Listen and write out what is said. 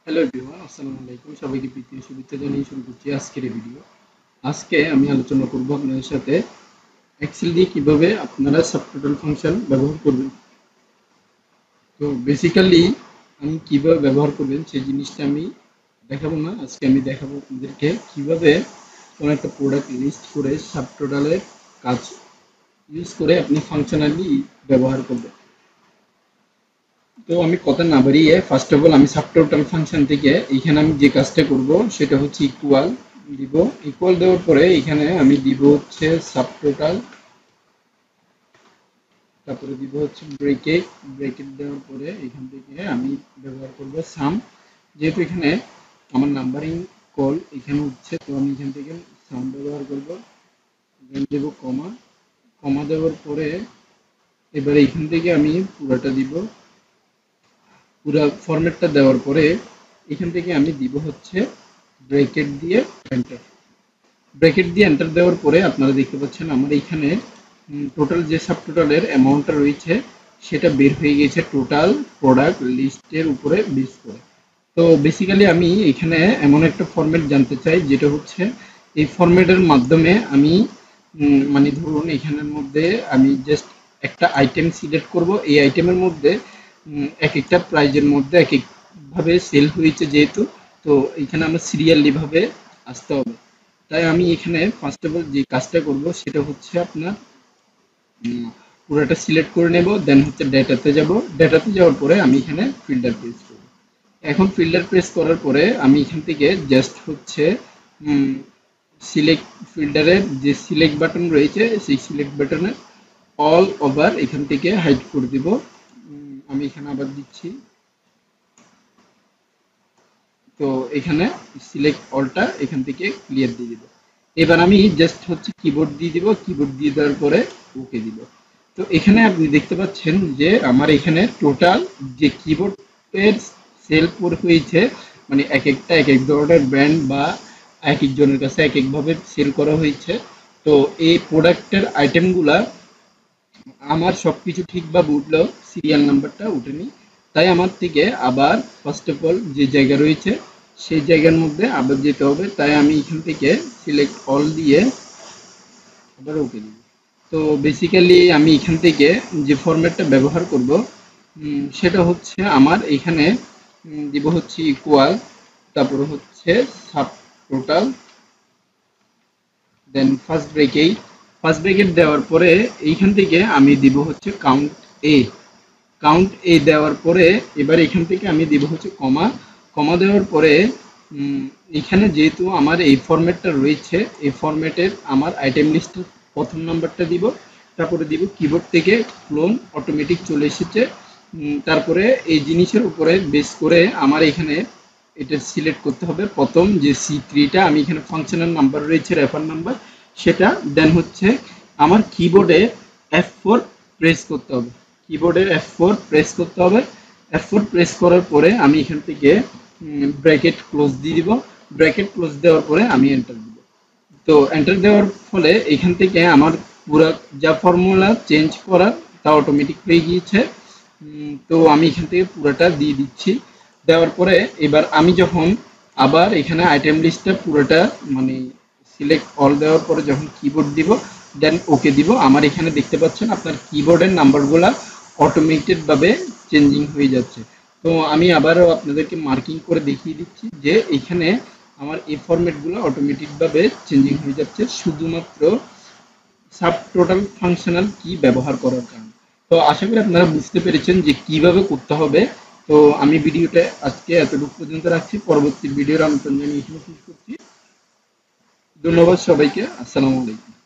Hello everyone, আসসালামু আলাইকুম। সবাইকে প্রীতীয় শুভেচ্ছা জানিয়ে শুরু করছি আজকের এই ভিডিও। আজকে আমি আলোচনা করব আপনাদের সাথে এক্সেল দিয়ে কিভাবে আপনারা সাবটোটাল ফাংশন ব্যবহার করবেন। তো বেসিক্যালি আমি কিভাবে ব্যবহার করবেন সেই জিনিসটা আমি দেখাবো না। আজকে আমি দেখাবো আপনাদেরকে কিভাবে কোনো একটা প্রোডাক্ট লিস্ট করে সাবটোটালের কাজ ইউজ করে আপনি ফাংশনালি ব্যবহার করবেন। তো আমি কথা না বাড়িয়ে ফার্স্ট অফ অল আমি সাবটোটাল ফাংশন থেকে এখানে আমি যে কাজটা করব সেটা হচ্ছে ইকুয়াল দিব। ইকুয়াল দেওয়ার পরে এখানে আমি দিব হচ্ছে সাবটোটাল, তারপরে দিব হচ্ছে ব্রেকেট। ব্রেকেট দেওয়ার পরে এখান থেকে আমি ব্যবহার করব সাম। যেহেতু এখানে আমার নাম্বারিং কল এখানে হচ্ছে, তো আমি এখান থেকে সাম ব্যবহার করব। দেন দেব কমা। কমা দেওয়ার পরে এবারে এখান থেকে আমি পুরোটা দিব। পুরো ফরম্যাটটা দেওয়ার পরে এখান থেকে আমি দিব হচ্ছে ব্রেকেট দিয়ে এন্টার। ব্রেকেট দিয়ে এন্টার দেওয়ার পরে আপনারা দেখতে পাচ্ছেন আমার এইখানে টোটাল যে সাব টোটালের অ্যামাউন্টটা রয়েছে সেটা বের হয়ে গেছে টোটাল প্রোডাক্ট লিস্টের উপরে বেস করে। তো বেসিক্যালি আমি এখানে এমন একটা ফরম্যাট জানতে চাই যেটা হচ্ছে এই ফরম্যাটের মাধ্যমে আমি মানে ধরুন এখানের মধ্যে আমি জাস্ট একটা আইটেম সিলেক্ট করব। এই আইটেমের মধ্যে এক একটা প্রাইজের মধ্যে এক একভাবে সেল হয়েছে যেহেতু, তো এখানে আমার সিরিয়ালি ভাবে আসতে হবে। তাই আমি এখানে ফার্স্ট অফ অল যে কাজটা করব সেটা হচ্ছে আপনার পুরোটা সিলেক্ট করে নেব। দেন হচ্ছে ডেটাতে যাব। ডেটাতে যাওয়ার পরে আমি এখানে ফিল্টার প্রেস করব। এখন ফিল্টার প্রেস করার পরে আমি এখান থেকে জাস্ট হচ্ছে সিলেক্ট ফিল্টারের যে সিলেক্ট বাটন রয়েছে সেই সিলেক্ট বাটনে অল ওভার এখান থেকে হাইড করে দিব। আমি এখানে আবার দিচ্ছি। তো এখানে সিলেক্ট অলটা এখান থেকে ক্লিয়ার দিয়ে দিব। এবার আমি জাস্ট হচ্ছে কিবোর্ড দিয়ে দিব। কিবোর্ড দিয়ে দেওয়ার পরে ওকে দিব। তো এখানে আপনি দেখতে পাচ্ছেন যে আমার এখানে টোটাল যে কিবোর্ডের সেল পর হয়েছে, মানে এক একটা এক এক ধরনের ব্র্যান্ড বা এক একজনের কাছে এক একভাবে সেল করা হয়েছে। তো এই প্রোডাক্টের আইটেমগুলা আমার সবকিছু ঠিকভাবে উঠলেও সিরিয়াল নাম্বারটা উঠেনি। তাই আমার থেকে আবার ফার্স্ট অফ অল যে জায়গা রয়েছে সেই জায়গার মধ্যে আবার যেতে হবে। তাই আমি এখান থেকে সিলেক্ট অল দিয়ে আবার ওকে দিব। তো বেসিক্যালি আমি এখান থেকে যে ফরম্যাটটা ব্যবহার করব সেটা হচ্ছে আমার এখানে দিব হচ্ছে ইকুয়াল, তারপর হচ্ছে সাব টোটাল, দেন ফার্স্ট ব্রেকেট দেওয়ার পরে এইখান থেকে আমি দিব হচ্ছে কাউন্ট এ। কাউন্ট এ দেওয়ার পরে এবার এখান থেকে আমি দিব হচ্ছে কমা। কমা দেওয়ার পরে এখানে যেহেতু আমার এই ফরম্যাটটা রয়েছে, এই ফরম্যাটের আমার আইটেম লিস্টের প্রথম নাম্বারটা দিব। তারপরে দিব কিবোর্ড থেকে ক্লোন অটোমেটিক চলে এসেছে। তারপরে এই জিনিসের উপরে বেস করে আমার এখানে এটা সিলেক্ট করতে হবে প্রথম যে সি3টা আমি এখানে ফাংশনাল নাম্বার রয়েছে রেফার নাম্বার সেটা। দেন হচ্ছে আমার কিবোর্ডে F4 প্রেস করতে হবে। কিবোর্ডের F4 প্রেস করতে হবে। F4 প্রেস করার পরে আমি এখান থেকে ব্র্যাকেট ক্লোজ দিয়ে দিব। ব্র্যাকেট ক্লোজ দেওয়ার পরে আমি এন্টার দিব। তো এন্টার দেওয়ার ফলে এখান থেকে আমার পুরো যা ফর্মুলা চেঞ্জ করার তা অটোমেটিক হয়ে গিয়েছে। তো আমি এখান থেকে পুরোটা দিয়ে দিচ্ছি। দেওয়ার পরে এবার আমি যখন আবার এখানে আইটেম লিস্টটা পুরোটা মানে সিলেক্ট অল দেওয়ার পরে যখন কিবোর্ড দিব দেন ওকে দিব, আমার এখানে দেখতে পাচ্ছেন আপনার কিবোর্ডের নাম্বারগুলা অটোমেটেডভাবে চেঞ্জিং হয়ে যাচ্ছে। তো আমি আবারও আপনাদেরকে মার্কিং করে দেখিয়ে দিচ্ছি যে এখানে আমার এই ফরম্যাটগুলো অটোমেটিকভাবে চেঞ্জিং হয়ে যাচ্ছে শুধুমাত্র সাব টোটাল ফাংশনাল কি ব্যবহার করার কারণে। তো আশা করি আপনারা বুঝতে পেরেছেন যে কিভাবে করতে হবে। তো আমি ভিডিওটা আজকে এতটুকু পর্যন্ত রাখছি। পরবর্তী ভিডিওর আমন্ত্রণ জানিয়ে এখানে শেষ করছি। ধন্যবাদ সবাইকে। আসসালামু আলাইকুম।